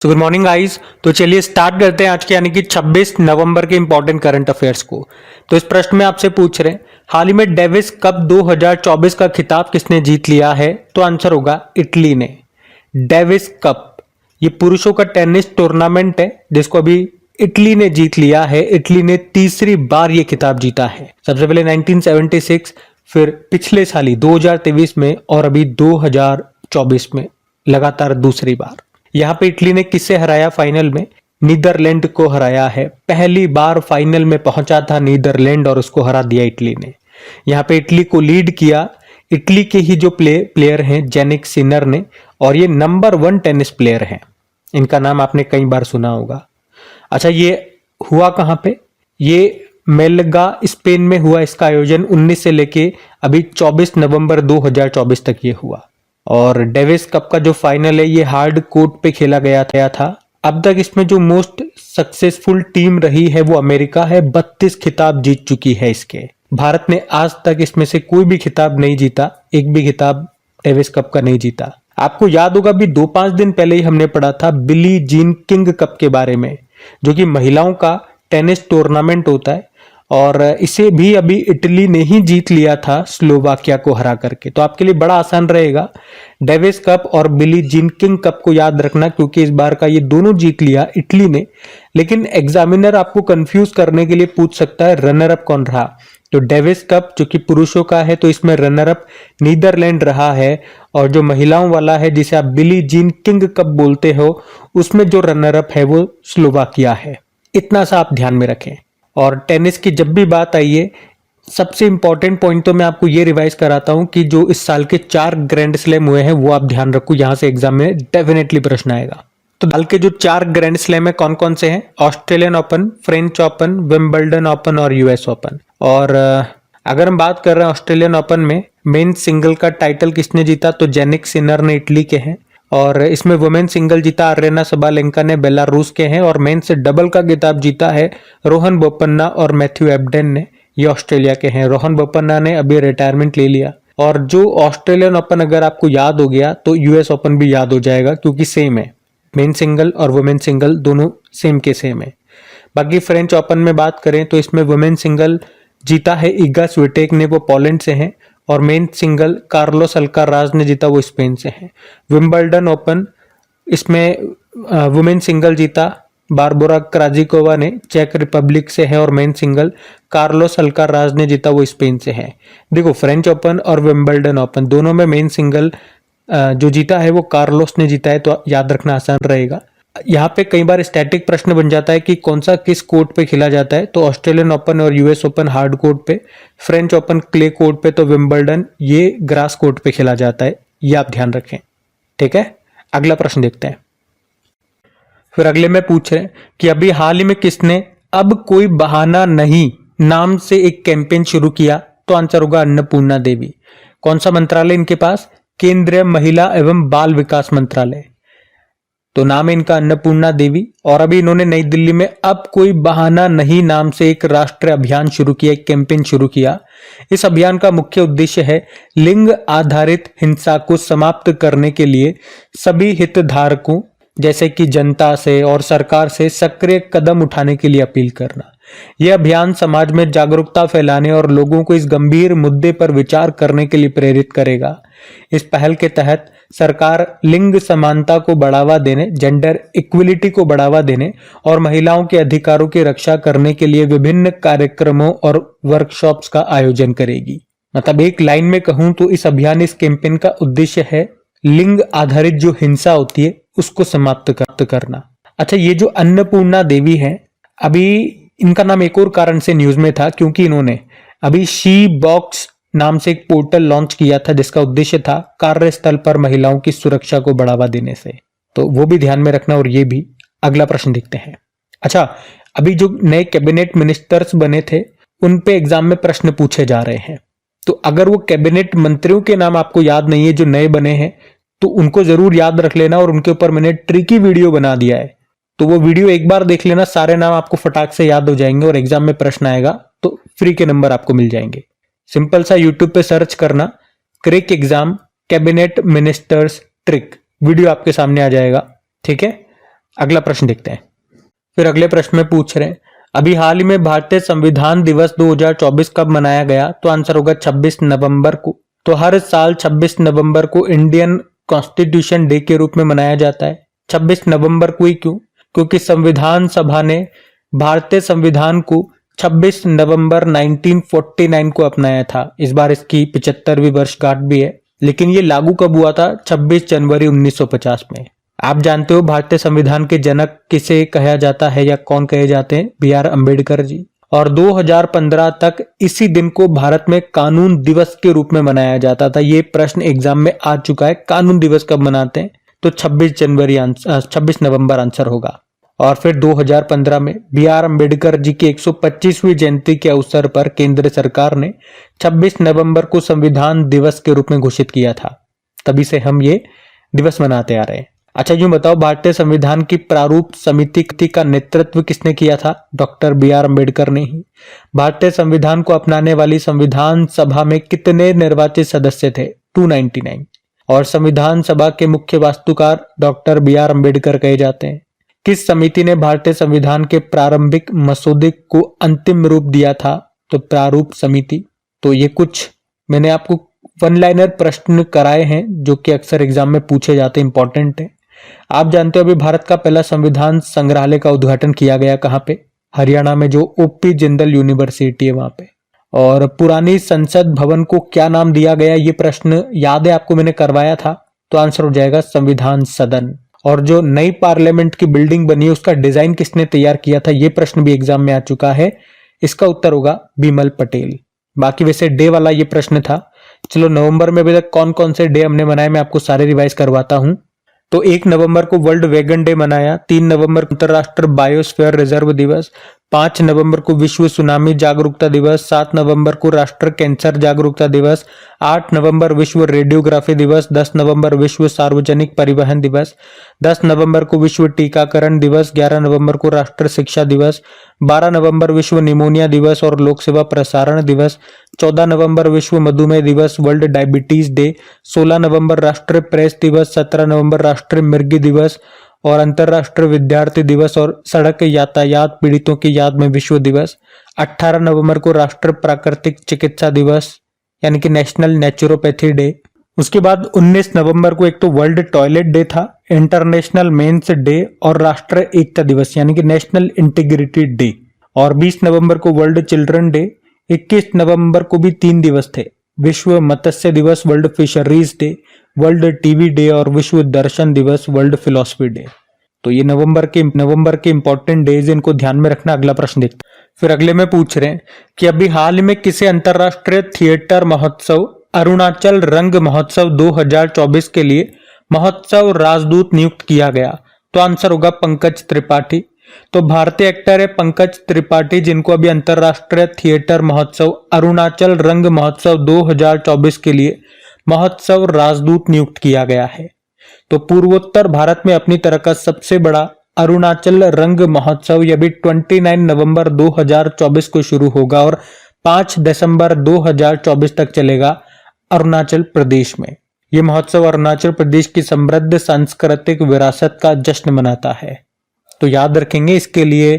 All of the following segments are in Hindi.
तो गुड मॉर्निंग गाइस। तो चलिए स्टार्ट करते हैं आज के यानी कि 26 नवंबर के इंपॉर्टेंट करंट अफेयर्स को। तो इस प्रश्न में आपसे पूछ रहे हैं हाल ही में डेविस कप 2024 का खिताब किसने जीत लिया है? तो आंसर होगा इटली ने। डेविस कप ये पुरुषों का टेनिस टूर्नामेंट है जिसको अभी इटली ने जीत लिया है। इटली ने तीसरी बार ये खिताब जीता है। सबसे पहले 1976, फिर पिछले साल ही 2023 में और अभी 2024 में लगातार दूसरी बार। यहाँ पे इटली ने किससे हराया? फाइनल में नीदरलैंड को हराया है। पहली बार फाइनल में पहुंचा था नीदरलैंड और उसको हरा दिया इटली ने। यहाँ पे इटली को लीड किया इटली के ही जो प्लेयर हैं जेनिक सिनर ने, और ये नंबर 1 टेनिस प्लेयर हैं। इनका नाम आपने कई बार सुना होगा। अच्छा, ये हुआ कहाँ पे? ये मेलगा स्पेन में हुआ। इसका आयोजन 19 से लेके अभी 24 नवंबर 2024 तक ये हुआ। और डेविस कप का जो फाइनल है ये हार्ड कोर्ट पे खेला गया था। अब तक इसमें जो मोस्ट सक्सेसफुल टीम रही है वो अमेरिका है। 32 खिताब जीत चुकी है इसके। भारत ने आज तक इसमें से कोई भी खिताब नहीं जीता, एक भी खिताब डेविस कप का नहीं जीता। आपको याद होगा भी 2-5 दिन पहले ही हमने पढ़ा था बिली जीन किंग कप के बारे में, जो कि महिलाओं का टेनिस टूर्नामेंट होता है, और इसे भी अभी इटली ने ही जीत लिया था स्लोवाकिया को हरा करके। तो आपके लिए बड़ा आसान रहेगा डेविस कप और बिली जीन किंग कप को याद रखना, क्योंकि इस बार का ये दोनों जीत लिया इटली ने। लेकिन एग्जामिनर आपको कंफ्यूज करने के लिए पूछ सकता है रनर अप कौन रहा। तो डेविस कप जो कि पुरुषों का है तो इसमें रनर अप नीदरलैंड रहा है, और जो महिलाओं वाला है जिसे आप बिली जीन किंग कप बोलते हो उसमें जो रनर अप है वो स्लोवाकिया है। इतना सा आप ध्यान में रखें। और टेनिस की जब भी बात आई है, सबसे इंपॉर्टेंट पॉइंट तो मैं आपको ये रिवाइज कराता हूं कि जो इस साल के 4 ग्रैंड स्लैम हुए हैं वो आप ध्यान रखो, यहां से एग्जाम में डेफिनेटली प्रश्न आएगा। तो साल के जो 4 ग्रैंड स्लैम है कौन कौन से हैं? Australian open, French open, Wimbledon open और यूएस ओपन। और अगर हम बात कर रहे हैं ऑस्ट्रेलियन ओपन में मेन सिंगल का टाइटल किसने जीता? तो जेनिक सिनर ने, इटली के हैं। और इसमें वुमेन सिंगल जीता अरेना सबालेंका ने, बेलारूस के हैं। और मेन से डबल का खिताब जीता है रोहन बोपन्ना और मैथ्यू एब्डेन ने, ये ऑस्ट्रेलिया के हैं। रोहन बोपन्ना ने अभी रिटायरमेंट ले लिया। और जो ऑस्ट्रेलियन ओपन अगर आपको याद हो गया तो यूएस ओपन भी याद हो जाएगा, क्योंकि सेम है। मेन सिंगल और वुमेन सिंगल दोनों सेम के सेम है। बाकी फ्रेंच ओपन में बात करें तो इसमें वुमेन सिंगल जीता है इगा स्विटेक ने, वो पोलैंड से हैं। और मेन सिंगल कार्लोस अल्काराज ने जीता, वो स्पेन से हैं। विंबलडन ओपन इसमें वुमेन सिंगल जीता बारबोरा क्राजिकोवा ने, चेक रिपब्लिक से है। और मेन सिंगल कार्लोस अल्काराज ने जीता, वो स्पेन से है। देखो, फ्रेंच ओपन और विंबलडन ओपन दोनों में मेन सिंगल जो जीता है वो कार्लोस ने जीता है, तो याद रखना आसान रहेगा। यहाँ पे कई बार स्टैटिक प्रश्न बन जाता है कि कौन सा किस कोर्ट पे खेला जाता है। तो ऑस्ट्रेलियन ओपन और यूएस ओपन हार्ड कोर्ट पे, फ्रेंच ओपन क्ले कोर्ट पे, तो विंबलडन ये ग्रास कोर्ट पे खेला जाता है। ये आप ध्यान रखें, ठीक है। अगला प्रश्न देखते हैं। फिर अगले में पूछ रहे हैं कि अभी हाल ही में किसने अब कोई बहाना नहीं नाम से एक कैंपेन शुरू किया? तो आंसर होगा अन्नपूर्णा देवी। कौन सा मंत्रालय इनके पास? केंद्रीय महिला एवं बाल विकास मंत्रालय। तो नाम है इनका अन्नपूर्णा देवी। और अभी इन्होंने नई दिल्ली में अब कोई बहाना नहीं नाम से एक राष्ट्रीय अभियान शुरू किया, एक कैंपेन शुरू किया। इस अभियान का मुख्य उद्देश्य है लिंग आधारित हिंसा को समाप्त करने के लिए सभी हितधारकों जैसे कि जनता से और सरकार से सक्रिय कदम उठाने के लिए अपील करना। यह अभियान समाज में जागरूकता फैलाने और लोगों को इस गंभीर मुद्दे पर विचार करने के लिए प्रेरित करेगा। इस पहल के तहत सरकार लिंग समानता को बढ़ावा देने, जेंडर इक्विलिटी को बढ़ावा देने और महिलाओं के अधिकारों की रक्षा करने के लिए विभिन्न कार्यक्रमों और वर्कशॉप्स का आयोजन करेगी। मतलब एक लाइन में कहूं तो इस अभियान, इस कैंपेन का उद्देश्य है लिंग आधारित जो हिंसा होती है उसको समाप्त करना। अच्छा, ये जो अन्नपूर्णा देवी है, अभी इनका नाम एक और कारण से न्यूज में था, क्योंकि इन्होंने अभी शी बॉक्स नाम से एक पोर्टल लॉन्च किया था जिसका उद्देश्य था कार्यस्थल पर महिलाओं की सुरक्षा को बढ़ावा देने से। तो वो भी ध्यान में रखना। और ये भी। अगला प्रश्न देखते हैं। अच्छा, अभी जो नए कैबिनेट मिनिस्टर्स बने थे उन पे एग्जाम में प्रश्न पूछे जा रहे हैं। तो अगर वो कैबिनेट मंत्रियों के नाम आपको याद नहीं है जो नए बने हैं, तो उनको जरूर याद रख लेना। और उनके ऊपर मैंने ट्रिकी वीडियो बना दिया है, तो वो वीडियो एक बार देख लेना, सारे नाम आपको फटाक से याद हो जाएंगे। और एग्जाम में प्रश्न आएगा तो फ्री के नंबर आपको मिल जाएंगे। सिंपल सा यूट्यूब पे सर्च करना क्रिक exam cabinet ministers trick, video आपके सामने आ जाएगा, ठीक है। अगला प्रश्न देखते हैं। फिर अगले प्रश्न में पूछ रहे हैं, अभी हाल ही में भारतीय संविधान दिवस 2024 कब मनाया गया? तो आंसर होगा 26 नवंबर को। तो हर साल 26 नवंबर को इंडियन कॉन्स्टिट्यूशन डे के रूप में मनाया जाता है। 26 नवंबर को ही क्यों? क्योंकि संविधान सभा ने भारतीय संविधान को 26 नवंबर 1949 को अपनाया था। इस बार इसकी 75वीं वर्षगांठ भी है, लेकिन ये लागू कब हुआ था? 26 जनवरी 1950 में। आप जानते हो भारतीय संविधान के जनक किसे कहा जाता है या कौन कहे जाते हैं? बी.आर. अम्बेडकर जी। और 2015 तक इसी दिन को भारत में कानून दिवस के रूप में मनाया जाता था। ये प्रश्न एग्जाम में आ चुका है, कानून दिवस कब मनाते हैं? तो 26 नवंबर आंसर होगा। और फिर 2015 में बी.आर. अम्बेडकर जी की 125वीं जयंती के अवसर पर केंद्र सरकार ने 26 नवंबर को संविधान दिवस के रूप में घोषित किया था। तभी से हम ये दिवस मनाते आ रहे हैं। अच्छा, यूं बताओ, भारतीय संविधान की प्रारूप समिति का नेतृत्व किसने किया था? Doctor B R. अम्बेडकर ने ही। भारतीय संविधान को अपनाने वाली संविधान सभा में कितने निर्वाचित सदस्य थे? 299। और संविधान सभा के मुख्य वास्तुकार डॉक्टर बी.आर. अम्बेडकर कहे जाते हैं। किस समिति ने भारतीय संविधान के प्रारंभिक मसौदे को अंतिम रूप दिया था? तो प्रारूप समिति। तो ये कुछ मैंने आपको वन लाइनर प्रश्न कराए हैं जो कि अक्सर एग्जाम में पूछे जाते हैं, इंपॉर्टेंट है। आप जानते हो अभी भारत का पहला संविधान संग्रहालय का उद्घाटन किया गया कहाँ पे? हरियाणा में, जो ओपी जिंदल यूनिवर्सिटी है वहां पे। और पुरानी संसद भवन को क्या नाम दिया गया? ये प्रश्न याद है आपको, मैंने करवाया था। तो आंसर हो जाएगा संविधान सदन। और जो नई पार्लियामेंट की बिल्डिंग बनी है उसका डिजाइन किसने तैयार किया था? ये प्रश्न भी एग्जाम में आ चुका है। इसका उत्तर होगा बिमल पटेल। बाकी वैसे डे वाला ये प्रश्न था। चलो, नवंबर में अभी तक कौन कौन से डे हमने मनाए मैं आपको सारे रिवाइज करवाता हूं। तो 1 नवंबर को वर्ल्ड वेगन डे मनाया, 3 नवंबर को अंतरराष्ट्रीय बायोस्फीयर रिजर्व दिवस, 5 नवंबर को विश्व सुनामी जागरूकता दिवस, 7 नवंबर को राष्ट्रीय कैंसर जागरूकता दिवस, 8 नवंबर विश्व रेडियोग्राफी दिवस, 10 नवंबर विश्व सार्वजनिक परिवहन दिवस, 10 नवंबर को विश्व टीकाकरण दिवस, 11 नवंबर को राष्ट्रीय शिक्षा दिवस, 12 नवंबर विश्व निमोनिया दिवस और लोक सेवा प्रसारण दिवस, 14 नवंबर विश्व मधुमेह दिवस वर्ल्ड डायबिटीज डे, 16 नवंबर राष्ट्रीय प्रेस दिवस, 17 नवंबर राष्ट्रीय मृगी दिवस और अंतरराष्ट्रीय विद्यार्थी दिवस और सड़क यातायात पीड़ितों की याद में विश्व दिवस, 18 नवंबर को राष्ट्रीय प्राकृतिक चिकित्सा दिवस यानी कि नेशनल नेचुरोपैथी डे। उसके बाद 19 नवंबर को एक तो वर्ल्ड टॉयलेट डे था, इंटरनेशनल मेंस डे और राष्ट्रीय एकता दिवस यानी कि नेशनल इंटीग्रिटी डे। और 20 नवंबर को वर्ल्ड चिल्ड्रन डे, 21 नवंबर को भी 3 दिवस थे, विश्व मत्स्य दिवस, world fisheries day, world TV day और विश्व दर्शन दिवस, वर्ल्ड फिलोसफी डे। तो ये नवंबर के इंपॉर्टेंट डेज, इनको ध्यान में रखना। अगला प्रश्न देखते हैं। फिर अगले में पूछ रहे हैं कि अभी हाल में किसे अंतरराष्ट्रीय थिएटर महोत्सव अरुणाचल रंग महोत्सव 2024 के लिए महोत्सव राजदूत नियुक्त किया गया? तो आंसर होगा पंकज त्रिपाठी। तो भारतीय एक्टर है पंकज त्रिपाठी, जिनको अभी अंतरराष्ट्रीय थिएटर महोत्सव अरुणाचल रंग महोत्सव 2024 के लिए महोत्सव राजदूत नियुक्त किया गया है। तो पूर्वोत्तर भारत में अपनी तरह का सबसे बड़ा अरुणाचल रंग महोत्सव ये भी 29 नवंबर 2024 को शुरू होगा और 5 दिसंबर 2024 तक चलेगा अरुणाचल प्रदेश में। यह महोत्सव अरुणाचल प्रदेश की समृद्ध सांस्कृतिक विरासत का जश्न मनाता है। तो याद रखेंगे, इसके लिए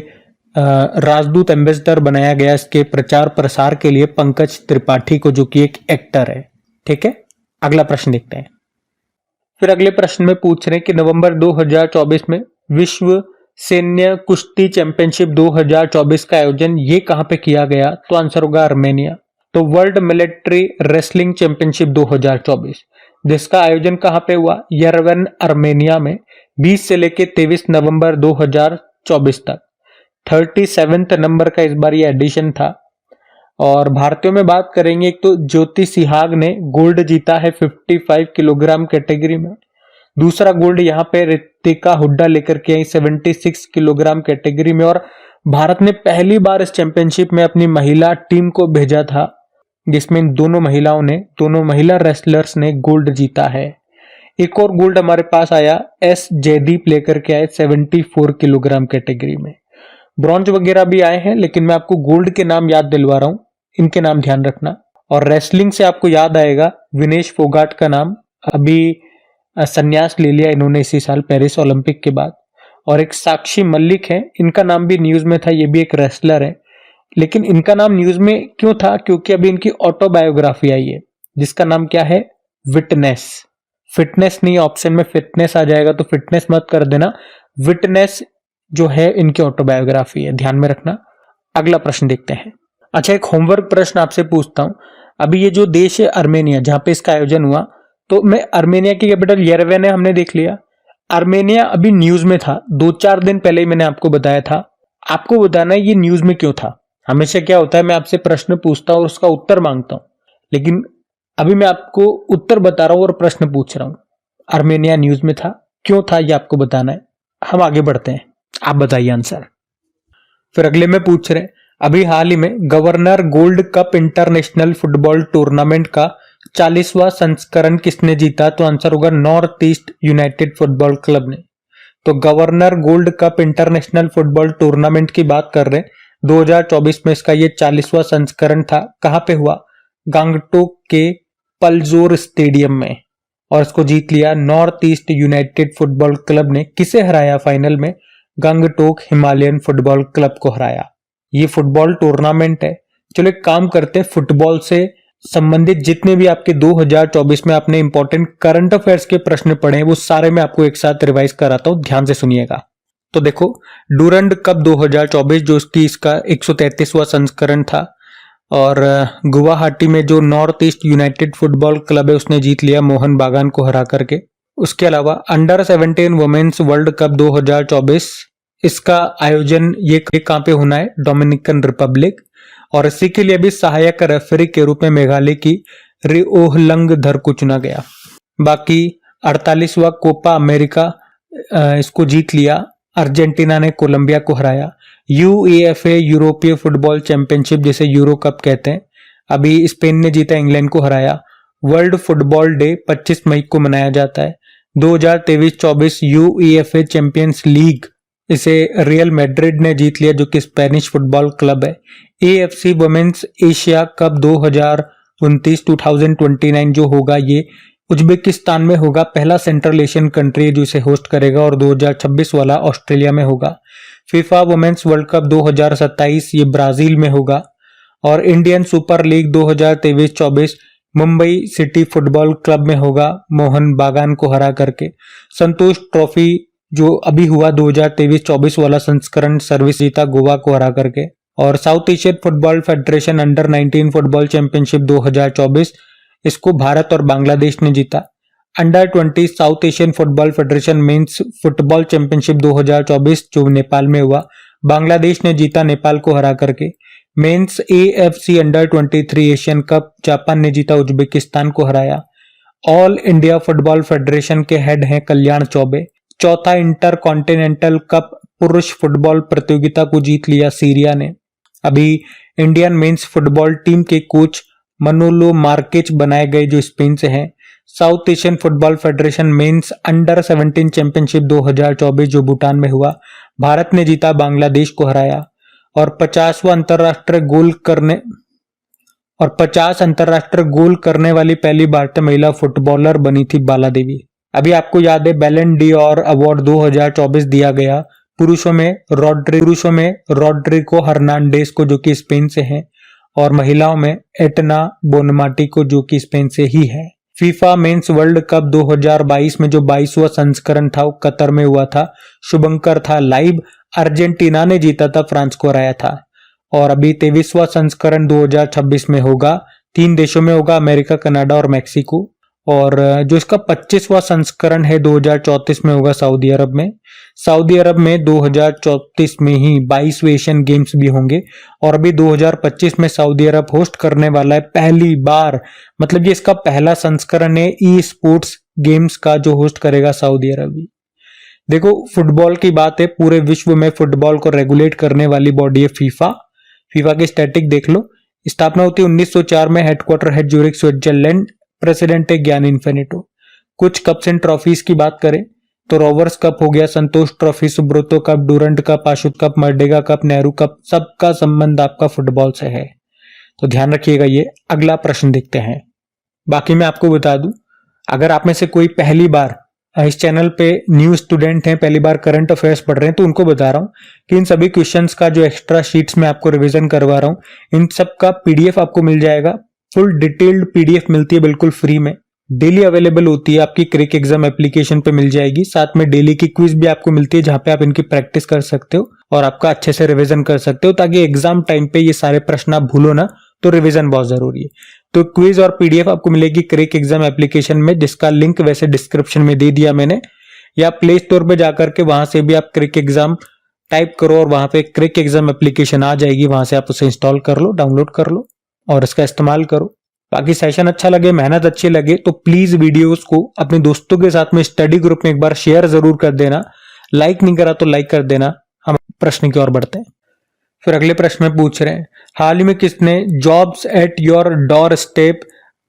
राजदूत एम्बेसडर बनाया गया इसके प्रचार प्रसार के लिए पंकज त्रिपाठी को, जो कि एक एक्टर है। ठीक है, अगला प्रश्न देखते हैं। फिर अगले प्रश्न में पूछ रहे हैं कि नवंबर 2024 में विश्व सैन्य कुश्ती चैंपियनशिप 2024 का आयोजन ये कहां पे किया गया? तो आंसर होगा आर्मेनिया। तो वर्ल्ड मिलिट्री रेसलिंग चैंपियनशिप 2024 जिसका आयोजन कहां पे हुआ? यरवन आर्मेनिया में 20 से लेके 23 नवंबर 2024 तक। 37 नंबर का इस बार ये एडिशन था। और भारतीयों में बात करेंगे, एक तो ज्योति सिहाग ने गोल्ड जीता है 55 किलोग्राम कैटेगरी में। दूसरा गोल्ड यहाँ पे ऋतिका हुड्डा लेकर के आई 76 किलोग्राम कैटेगरी में। और भारत ने पहली बार इस चैंपियनशिप में अपनी महिला टीम को भेजा था, जिसमें दोनों महिला रेसलर्स ने गोल्ड जीता है। एक और गोल्ड हमारे पास आया, एस जयदीप लेकर के आए 74 किलोग्राम कैटेगरी में। ब्रॉन्ज वगैरह भी आए हैं, लेकिन मैं आपको गोल्ड के नाम याद दिलवा रहा हूं, इनके नाम ध्यान रखना। और रेसलिंग से आपको याद आएगा विनेश फोगाट का नाम, अभी संन्यास ले लिया इन्होंने इसी साल पेरिस ओलंपिक के बाद। और एक साक्षी मलिक है, इनका नाम भी न्यूज में था, ये भी एक रेसलर है। लेकिन इनका नाम न्यूज में क्यों था? क्योंकि अभी इनकी ऑटोबायोग्राफी आई है जिसका नाम क्या है? विटनेस। फिटनेस नहीं, ऑप्शन में फिटनेस आ जाएगा तो फिटनेस मत कर देना, विटनेस जो है इनकी ऑटोबायोग्राफी है, ध्यान में रखना। अगला प्रश्न देखते हैं। अच्छा, एक होमवर्क प्रश्न आपसे पूछता हूं। अभी ये जो देश है आर्मेनिया, जहां पे इसका आयोजन हुआ, तो मैं आर्मेनिया की कैपिटल येरेवन है, हमने देख लिया। आर्मेनिया अभी न्यूज में था, 2-4 दिन पहले ही मैंने आपको बताया था। आपको बताना है ये न्यूज में क्यों था। हमेशा क्या होता है, मैं आपसे प्रश्न पूछता हूं और उसका उत्तर मांगता हूं, लेकिन अभी मैं आपको उत्तर बता रहा हूं और प्रश्न पूछ रहा हूं। आर्मेनिया न्यूज में था, क्यों था ये आपको बताना है। हम आगे बढ़ते हैं, आप बताइए आंसर। फिर अगले में पूछ रहे, अभी हाल ही में governor gold cup international football tournament का 40वां संस्करण किसने जीता? तो आंसर होगा north east United football club ने। तो governor gold cup international football tournament की बात कर रहे हैं, 2024 में इसका ये 40वां संस्करण था। कहां पे हुआ? गंगटोक के पलजोर स्टेडियम में, और इसको जीत लिया north east United football club ने। किसे हराया फाइनल में? गंगटोक हिमालयन फुटबॉल क्लब को हराया। ये फुटबॉल टूर्नामेंट है। चलो एक काम करते हैं, फुटबॉल से संबंधित जितने भी आपके 2024 में आपने इंपॉर्टेंट करंट अफेयर्स के प्रश्न पढ़े हैं वो सारे मैं आपको एक साथ रिवाइज कराता हूं, ध्यान से सुनिएगा। तो देखो, डूरंड कप 2024 जो इसका 133वां संस्करण था, और गुवाहाटी में जो north east United football club है उसने जीत लिया मोहन बागान को हरा करके। उसके अलावा अंडर 17 वुमेन्स वर्ल्ड कप 2024, इसका आयोजन ये कहां पे होना है? Dominican Republic. और इसी के लिए भी सहायक रेफरी के रूप में मेघालय की रिओहलंगधर को चुना गया। बाकी 48वां कोपा अमेरिका, इसको जीत लिया, अर्जेंटीना ने कोलंबिया को हराया। यूएफए यूरोपीय फुटबॉल चैंपियनशिप जिसे यूरो कप कहते हैं, अभी स्पेन ने जीता, इंग्लैंड को हराया। वर्ल्ड फुटबॉल डे 25 मई को मनाया जाता है। 2023-24 यूएफए चैंपियंस लीग, इसे रियल मैड्रिड ने जीत लिया जो कि स्पेनिश फुटबॉल क्लब है। एएफसी वुमेन्स एशिया कप 2029 जो होगा ये उज्बेकिस्तान में होगा, पहला सेंट्रल एशियन कंट्री जो इसे होस्ट करेगा, और 2026 वाला ऑस्ट्रेलिया में होगा। फीफा वुमेन्स वर्ल्ड कप 2027 ये ब्राजील में होगा। और Indian super league 2023-24 Mumbai city football club में होगा, मोहन बागान को हरा करके। संतोष ट्रॉफी जो अभी हुआ 2023-24 वाला संस्करण, सर्विस जीता गोवा को हरा करके। और south Asian Football federation under 19 football championship 2024, इसको भारत और बांग्लादेश ने जीता। Under 20 south Asian Football Federation mains football championship 2024 जो नेपाल में हुआ, बांग्लादेश ने जीता नेपाल को हरा करके। Men's AFC under 23 Asian cup, Japan ने जीता, उज्बेकिस्तान को हराया। ऑल इंडिया फुटबॉल फेडरेशन के हेड हैं कल्याण चौबे। चौथा इंटर कॉन्टिनेंटल कप पुरुष फुटबॉल प्रतियोगिता को जीत लिया सीरिया ने। अभी इंडियन मेंस फुटबॉल टीम के कोच मनोलो मार्केच बनाए गए जो स्पेन से हैं। South Asian Football Federation men's under 17 championship 2024 जो भूटान में हुआ, भारत ने जीता, बांग्लादेश को हराया। और 50 अंतरराष्ट्रीय गोल करने वाली पहली भारतीय महिला फुटबॉलर बनी थी बाला देवी। अभी आपको याद है बैलन डी और अवार्ड 2024 दिया गया पुरुषों में रॉड्रिगो हर्नांडेज को जो कि स्पेन से हैं, और महिलाओं में एटना बोनमाटी को जो कि स्पेन से ही है। फीफा मेंस वर्ल्ड कप 2022 में जो 22वां संस्करण था वो कतर में हुआ था, शुभंकर था लाइव, अर्जेंटीना ने जीता था, फ्रांस को हराया था। और अभी 23वां संस्करण 2026 में होगा, 3 देशों में होगा, अमेरिका, कनाडा और मैक्सिको। और जो इसका 25वां संस्करण है 2034 में होगा सऊदी अरब में। 2034 में ही 22वें एशियन गेम्स भी होंगे। और अभी 2025 में सऊदी अरब होस्ट करने वाला है पहली बार, मतलब ये इसका पहला संस्करण है ई स्पोर्ट्स गेम्स का जो होस्ट करेगा सऊदी अरब ही। देखो, फुटबॉल की बात है, पूरे विश्व में फुटबॉल को रेगुलेट करने वाली बॉडी है फीफा। फीफा की स्टैटिक देख लो, स्थापना होती है 1904 में, हेडक्वार्टर है ज्यूरिख स्विट्जरलैंड, प्रेसिडेंट है ज्ञान इन्फिनिटो। कुछ कप्स एंड ट्रॉफीज की बात करें तो रोवर्स कप हो गया, Santosh trophy, Subroto cup, Durand cup, आशुत cup, Merdeka cup, Nehru cup, सबका संबंध आपका फुटबॉल से है, तो ध्यान रखिएगा ये। अगला प्रश्न देखते हैं। बाकी मैं आपको बता दूं, अगर आप में से कोई पहली बार इस चैनल पे न्यू स्टूडेंट हैं, पहली बार करंट अफेयर्स पढ़ रहे हैं, तो उनको बता रहा हूँ कि इन सभी क्वेश्चंस का जो एक्स्ट्रा शीट्स में आपको रिवीजन करवा रहा हूँ, इन सब का पीडीएफ आपको मिल जाएगा। फुल डिटेल्ड पीडीएफ मिलती है बिल्कुल फ्री में, डेली अवेलेबल होती है, आपकी क्रिक एग्जाम एप्लीकेशन पे मिल जाएगी। साथ में डेली की क्विज भी आपको मिलती है, जहां पे आप इनकी प्रैक्टिस कर सकते हो और आपका अच्छे से रिवीजन कर सकते हो, ताकि एग्जाम टाइम पे ये सारे प्रश्न आप भूलो ना, तो रिवीजन बहुत जरूरी है। तो क्विज और पीडीएफ आपको मिलेगी क्रिक एग्जाम एप्लीकेशन में, जिसका लिंक वैसे डिस्क्रिप्शन में दे दिया मैंने, या प्ले स्टोर पे जाकर के वहां से भी आप क्रिक एग्जाम टाइप करो और वहां पे क्रिक एग्जाम एप्लीकेशन आ जाएगी, वहां से आप उसे इंस्टॉल कर लो, डाउनलोड कर लो और इसका इस्तेमाल करो। बाकी सेशन अच्छा लगे, मेहनत अच्छी लगे तो प्लीज वीडियोस को अपने दोस्तों के साथ में स्टडी ग्रुप में एक बार शेयर जरूर कर देना। लाइक नहीं करा तो लाइक कर देना। हम प्रश्न की ओर बढ़ते हैं। फिर अगले प्रश्न में पूछ रहे हैं, हाल ही में किसने jobs at your door step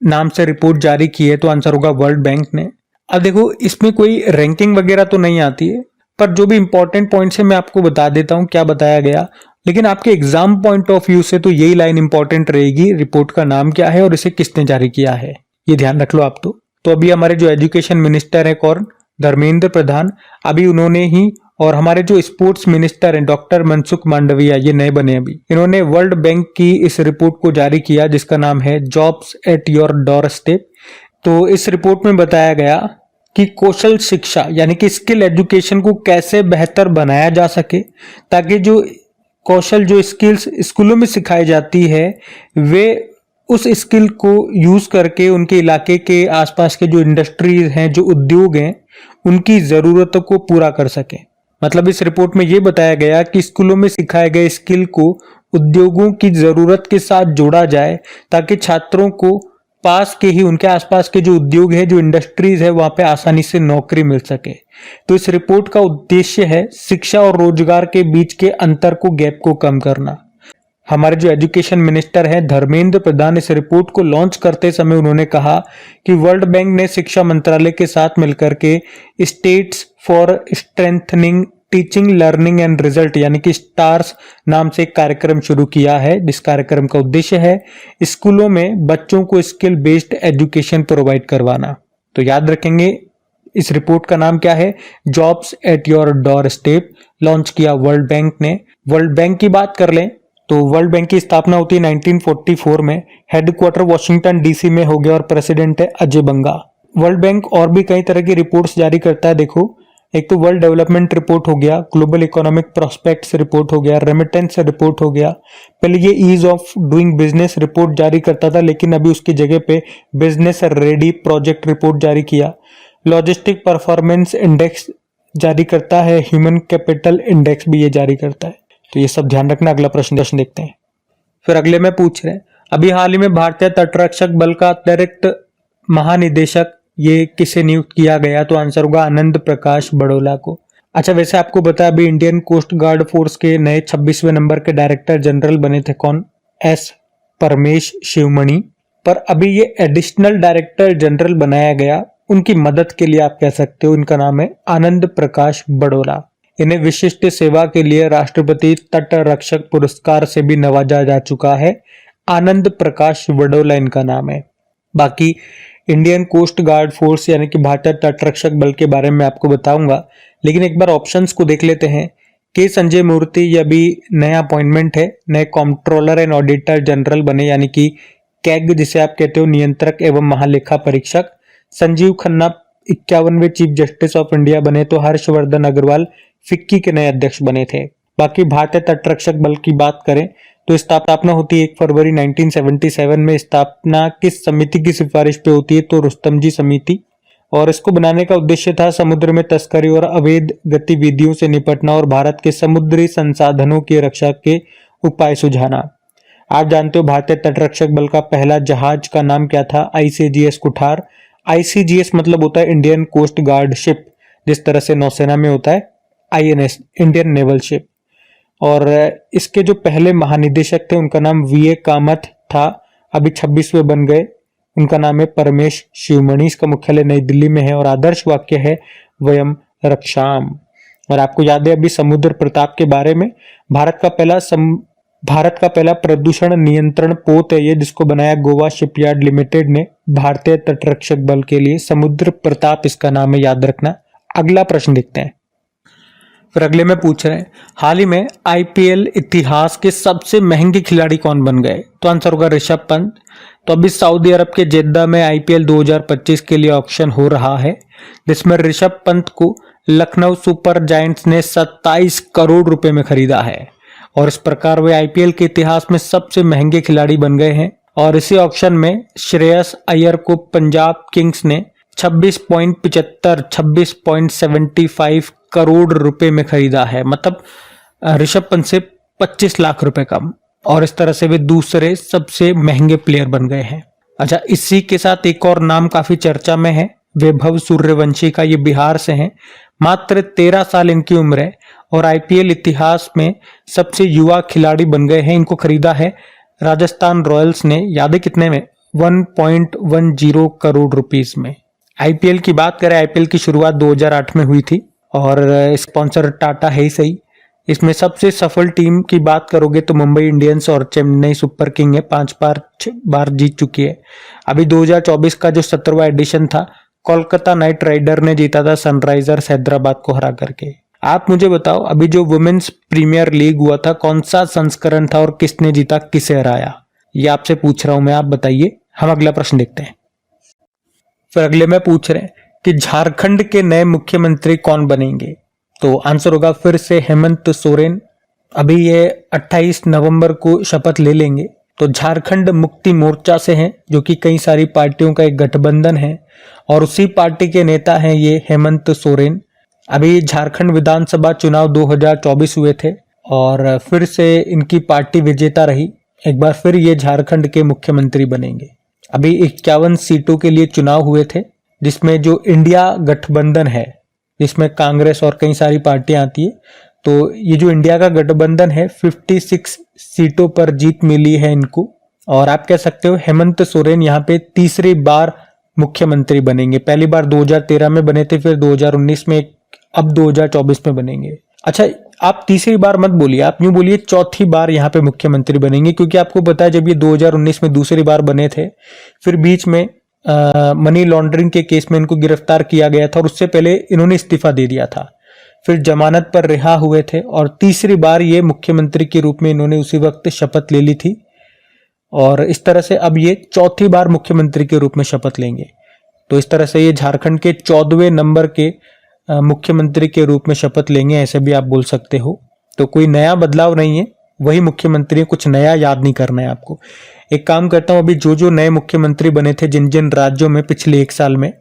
नाम से रिपोर्ट जारी की है? तो आंसर होगा वर्ल्ड बैंक ने। अब देखो, इसमें कोई रैंकिंग वगैरह तो नहीं आती है, पर जो भी इंपॉर्टेंट पॉइंट्स है मैं आपको बता देता हूं क्या बताया गया। लेकिन आपके एग्जाम पॉइंट ऑफ व्यू से तो यही लाइन इंपॉर्टेंट रहेगी, रिपोर्ट का नाम क्या है और इसे किसने जारी किया है, ये ध्यान रख लो आप। तो अभी हमारे जो एजुकेशन मिनिस्टर है कौन, धर्मेंद्र प्रधान, अभी उन्होंने ही, और हमारे जो स्पोर्ट्स मिनिस्टर हैं डॉक्टर मनसुख मांडविया, ये नए बने अभी, इन्होंने वर्ल्ड बैंक की इस रिपोर्ट को जारी किया जिसका नाम है jobs at your door step. तो इस रिपोर्ट में बताया गया कि कौशल शिक्षा यानी कि स्किल एजुकेशन को कैसे बेहतर बनाया जा सके, ताकि जो कौशल, जो स्किल्स स्कूलों में सिखाई जाती है, वे उस स्किल को यूज करके उनके इलाके के आसपास के जो इंडस्ट्रीज हैं, जो उद्योग हैं, उनकी जरूरतों को पूरा कर सके। मतलब इस रिपोर्ट में यह बताया गया कि स्कूलों में सिखाए गए स्किल को उद्योगों की जरूरत के साथ जोड़ा जाए, ताकि छात्रों को पास के ही उनके आसपास के जो उद्योग है, जो इंडस्ट्रीज है, वहां पे आसानी से नौकरी मिल सके। तो इस रिपोर्ट का उद्देश्य है शिक्षा और रोजगार के बीच के अंतर को, गैप को कम करना। हमारे जो एजुकेशन मिनिस्टर हैं धर्मेंद्र प्रधान, इस रिपोर्ट को लॉन्च करते समय उन्होंने कहा कि वर्ल्ड बैंक ने शिक्षा मंत्रालय के साथ मिलकर के states for strengthening teaching learning and result यानी कि स्टार्स नाम से एक कार्यक्रम शुरू किया है, जिस कार्यक्रम का उद्देश्य है स्कूलों में बच्चों को स्किल बेस्ड एजुकेशन प्रोवाइड करवाना। तो याद रखेंगे, इस रिपोर्ट का नाम क्या है, jobs at your door step, launch किया वर्ल्ड बैंक ने। वर्ल्ड बैंक की बात कर लें तो वर्ल्ड बैंक की स्थापना होती है 1944 में, हेडक्वार्टर वॉशिंगटन डीसी में हो गया और प्रेसिडेंट है अजय बंगा। वर्ल्ड बैंक और भी कई तरह की रिपोर्ट्स जारी करता है। देखो, एक तो वर्ल्ड डेवलपमेंट रिपोर्ट हो गया, ग्लोबल इकोनॉमिक प्रोस्पेक्ट्स रिपोर्ट हो गया, रेमिटेंस रिपोर्ट हो गया। पहले ये ease of doing business report जारी करता था, लेकिन अभी उसकी जगह पे बिजनेस रेडी प्रोजेक्ट रिपोर्ट जारी किया। लॉजिस्टिक परफॉर्मेंस इंडेक्स जारी करता है, ह्यूमन कैपिटल इंडेक्स भी ये जारी करता है। तो ये सब ध्यान रखना। अगला प्रश्न देखते हैं। फिर अगले में पूछ रहे हैं, अभी हाल ही में भारतीय तटरक्षक बल का अतिरिक्त महानिदेशक ये किसे नियुक्त किया गया? तो आंसर होगा आनंद प्रकाश बड़ोला को। अच्छा, वैसे आपको बता, अभी इंडियन कोस्ट गार्ड फोर्स के नए 26वें नंबर के डायरेक्टर जनरल बने थे कौन? एस परमेश शिवमणि। पर अभी ये एडिशनल डायरेक्टर जनरल बनाया गया, उनकी मदद के लिए आप कह सकते हो। इनका नाम है आनंद प्रकाश बड़ोला। इन्हें विशिष्ट सेवा के लिए राष्ट्रपति तट रक्षक पुरस्कार से भी नवाजा जा चुका है। आनंद प्रकाश बड़ोला इनका नाम है। बाकी इंडियन कोस्ट गार्ड फोर्स यानी कि भारतीय तटरक्षक बल के बारे में आपको बताऊंगा, लेकिन एक बार ऑप्शंस को देख लेते हैं। के संजय मूर्ति, ये अभी नया अपॉइंटमेंट है, नए कंट्रोलर एंड ऑडिटर जनरल बने, यानी कि कैग जिसे आप कहते हो, नियंत्रक एवं महालेखा परीक्षक। संजीव खन्ना 51वें चीफ जस्टिस ऑफ इंडिया बने। तो हर्षवर्धन अग्रवाल फिक्की के नए अध्यक्ष बने थे। बाकी भारतीय तटरक्षक बल की बात करें तो स्थापना होती है 1 फरवरी 1977 में। स्थापना किस समिति की सिफारिश पे होती है? तो रुस्तम जी समिति। और इसको बनाने का उद्देश्य था समुद्र में तस्करी और अवैध गतिविधियों से निपटना और भारत के समुद्री संसाधनों की रक्षा के उपाय सुझाना। आप जानते हो भारतीय तटरक्षक बल का पहला जहाज का नाम क्या था? ICGS कुठार। ICGS मतलब होता है इंडियन कोस्ट गार्ड शिप, जिस तरह से नौसेना में होता है INS इंडियन नेवल शिप। और इसके जो पहले महानिदेशक थे उनका नाम VA कामत था, अभी 26वें बन गए। उनका नाम है परमेश शिवमणि। इसका मुख्यालय नई दिल्ली में है और आदर्श वाक्य है वयम रक्षाम। और आपको याद है अभी समुद्र प्रताप के बारे में, भारत का पहला भारत का पहला प्रदूषण नियंत्रण पोत है ये, जिसको बनाया गोवा शिपयार्ड लिमिटेड ने भारतीय तटरक्षक बल के लिए। समुद्र प्रताप इसका नाम है, याद रखना। अगला प्रश्न देखते हैं। फिर अगले में पूछ रहे हैं, हाल ही में आईपीएल इतिहास के सबसे महंगे खिलाड़ी कौन बन गए? तो आंसर होगा ऋषभ पंत। तो अभी सऊदी अरब के जेद्दा में आईपीएल 2025 के लिए ऑक्शन हो रहा है, जिसमें ऋषभ पंत को लखनऊ सुपर जायंट्स ने 27 करोड़ रुपए में खरीदा है और इस प्रकार वे आईपीएल के इतिहास में सबसे महंगे खिलाड़ी बन गए हैं। और इसी ऑक्शन में श्रेयस अय्यर को पंजाब किंग्स ने 26.75 करोड़ रुपए में खरीदा है, मतलब ऋषभ पंत से 25 लाख रुपए कम। और इस तरह से वे दूसरे सबसे महंगे प्लेयर बन गए हैं। अच्छा, इसी के साथ एक और नाम काफी चर्चा में है, वैभव सूर्यवंशी का। ये बिहार से हैं, मात्र 13 साल इनकी उम्र है और आईपीएल इतिहास में सबसे युवा खिलाड़ी बन गए हैं। इनको खरीदा है राजस्थान रॉयल्स ने, याद है कितने में? 1.10 करोड़ रुपीस में। आईपीएल की बात करें, आईपीएल की शुरुआत 2008 में हुई थी और स्पॉन्सर टाटा है ही सही। इसमें सबसे सफल टीम की बात करोगे तो मुंबई इंडियंस और चेन्नई सुपर किंग है, 5 बार जीत चुकी है। अभी 2024 का जो 17वां एडिशन था, कोलकाता नाइट राइडर ने जीता था सनराइजर्स हैदराबाद को हरा करके। आप मुझे बताओ, अभी जो वुमेन्स प्रीमियर लीग हुआ था, कौन सा संस्करण था और किसने जीता, किसे हराया? ये आपसे पूछ रहा हूं मैं, आप बताइए। हम अगला प्रश्न देखते हैं। फिर अगले में पूछ रहे हैं कि झारखंड के नए मुख्यमंत्री कौन बनेंगे? तो आंसर होगा फिर से हेमंत सोरेन। अभी ये 28 नवंबर को शपथ ले लेंगे। तो झारखंड मुक्ति मोर्चा से हैं, जो कि कई सारी पार्टियों का एक गठबंधन है और उसी पार्टी के नेता हैं ये हेमंत सोरेन। अभी झारखंड विधानसभा चुनाव 2024 हुए थे और फिर से इनकी पार्टी विजेता रही। एक बार फिर ये झारखंड के मुख्यमंत्री बनेंगे। अभी 51 सीटों के लिए चुनाव हुए थे, जिसमें जो इंडिया गठबंधन है, जिसमें कांग्रेस और कई सारी पार्टियां आती है, तो ये जो इंडिया का गठबंधन है 56 सीटों पर जीत मिली है इनको। और आप कह सकते हो हेमंत सोरेन यहाँ पे तीसरी बार मुख्यमंत्री बनेंगे। पहली बार 2013 में बने थे, फिर 2019 में, अब 2024 में बनेंगे। अच्छा, आप तीसरी बार मत बोलिए, आप यूं बोलिए चौथी बार यहाँ पे मुख्यमंत्री बनेंगे, क्योंकि आपको पता है जब ये 2019 में दूसरी बार बने थे, फिर बीच में मनी लॉन्ड्रिंग के केस में इनको गिरफ्तार किया गया था और उससे पहले इन्होंने इस्तीफा दे दिया था, फिर जमानत पर रिहा हुए थे और तीसरी बार ये मुख्यमंत्री के रूप में इन्होंने उसी वक्त शपथ ले ली थी और इस तरह से अब ये चौथी बार मुख्यमंत्री के रूप में शपथ लेंगे। तो इस तरह से ये झारखंड के 14वें नंबर के मुख्यमंत्री के रूप में शपथ लेंगे, ऐसे भी आप बोल सकते हो। तो कोई नया बदलाव नहीं है, वही मुख्यमंत्री है, कुछ नया याद नहीं करना है आपको। एक काम करता हूं, अभी जो जो नए मुख्यमंत्री बने थे जिन जिन राज्यों में पिछले 1 साल में,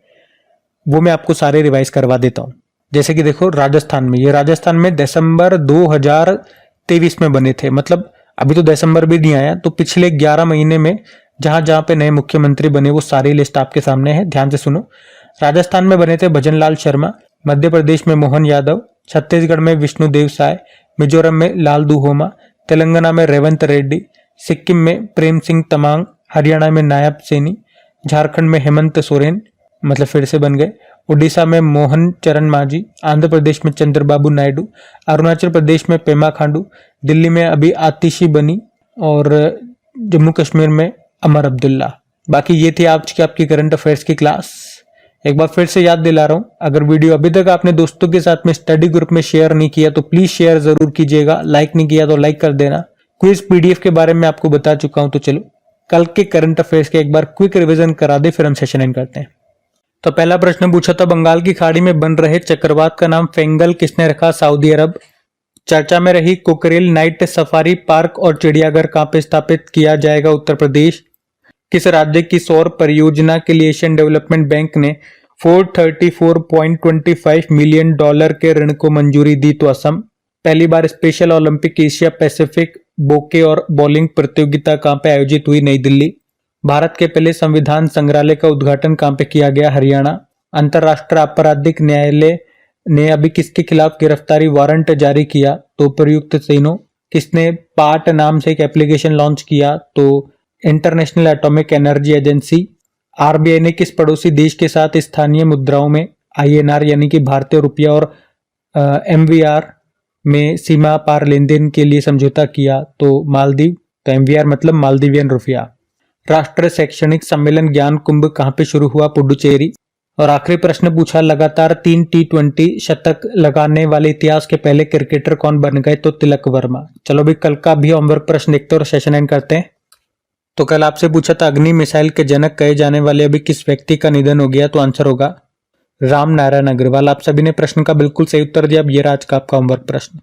वो मैं आपको सारे रिवाइज करवा देता हूं। जैसे कि देखो राजस्थान में, ये राजस्थान में दिसंबर 2023 में बने थे, मतलब अभी तो दिसंबर भी नहीं आया, तो पिछले 11 महीने में जहां जहां पे नए मुख्यमंत्री बने वो सारी लिस्ट आपके सामने है, ध्यान से सुनो। राजस्थान में बने थे भजनलाल शर्मा, मध्य प्रदेश में मोहन यादव, छत्तीसगढ़ में विष्णुदेव साय, मिजोरम में लाल दुहोमा, तेलंगाना में रेवंत रेड्डी, सिक्किम में प्रेम सिंह तमांग, हरियाणा में नायब सैनी, झारखंड में हेमंत सोरेन, मतलब फिर से बन गए, उड़ीसा में मोहन चरण मांझी, आंध्र प्रदेश में चंद्रबाबू नायडू, अरुणाचल प्रदेश में पेमा खांडू, दिल्ली में अभी आतिशी बनी और जम्मू कश्मीर में अमर अब्दुल्ला। बाकी ये थी आज की आपकी करंट अफेयर्स की क्लास। एक बार फिर से याद दिला रहा हूं, अगर वीडियो अभी तक आपने दोस्तों के साथ में स्टडी ग्रुप में शेयर नहीं किया तो प्लीज शेयर जरूर कीजिएगा, लाइक नहीं किया तो लाइक कर देना। क्विज पीडीएफ के बारे में आपको बता चुका हूं, तो चलो कल के करंट अफेयर्स के एक बार क्विक रिवीजन करा दे, फिर हम सेशन एंड करते हैं। तो पहला प्रश्न पूछा था, बंगाल की खाड़ी में बन रहे चक्रवात का नाम फेंगल किसने रखा? सऊदी अरब। चर्चा में रही कोकरेल नाइट सफारी पार्क और चिड़ियाघर कहां पे स्थापित किया जाएगा? उत्तर प्रदेश। किस राज्य की सौर परियोजना के लिए एशियन डेवलपमेंट बैंक ने $434.25 मिलियन के ऋण को मंजूरी दी? तो असम। पहली बार स्पेशल ओलंपिक एशिया पैसिफिक बोके और बॉलिंग प्रतियोगिता कहां पे आयोजित हुई? नई दिल्ली। भारत के पहले संविधान संग्रहालय का उद्घाटन कहां पे किया गया? हरियाणा। अंतर्राष्ट्रीय आपराधिक न्यायालय ने अभी किसके खिलाफ गिरफ्तारी वारंट जारी किया? तो प्रयुक्त तीनों। किसने पाट नाम से एक एप्लीकेशन लॉन्च किया? तो international atomic energy agency. RBI ने किस पड़ोसी देश के साथ स्थानीय मुद्राओं में INR यानी कि भारतीय रुपया और MVR में सीमा पार लेन देन के लिए समझौता किया? तो मालदीव। तो MVR मतलब मालदीवियन रुपया। राष्ट्रीय शैक्षणिक सम्मेलन ज्ञान कुंभ कहाँ पे शुरू हुआ? पुडुचेरी। और आखिरी प्रश्न पूछा, लगातार 3 T20 शतक लगाने वाले इतिहास के पहले क्रिकेटर कौन बन गए? तो तिलक वर्मा। चलो भी कल का भी होमवर्क प्रश्न देखते हैं और सेशन एंड करते हैं। तो कल आपसे पूछा था अग्नि मिसाइल के जनक कहे जाने वाले अभी किस व्यक्ति का निधन हो गया? तो आंसर होगा राम नारायण अग्रवाल। आप सभी ने प्रश्न का बिल्कुल सही उत्तर दिया। अब ये रहा आज का आपका होमवर्क प्रश्न।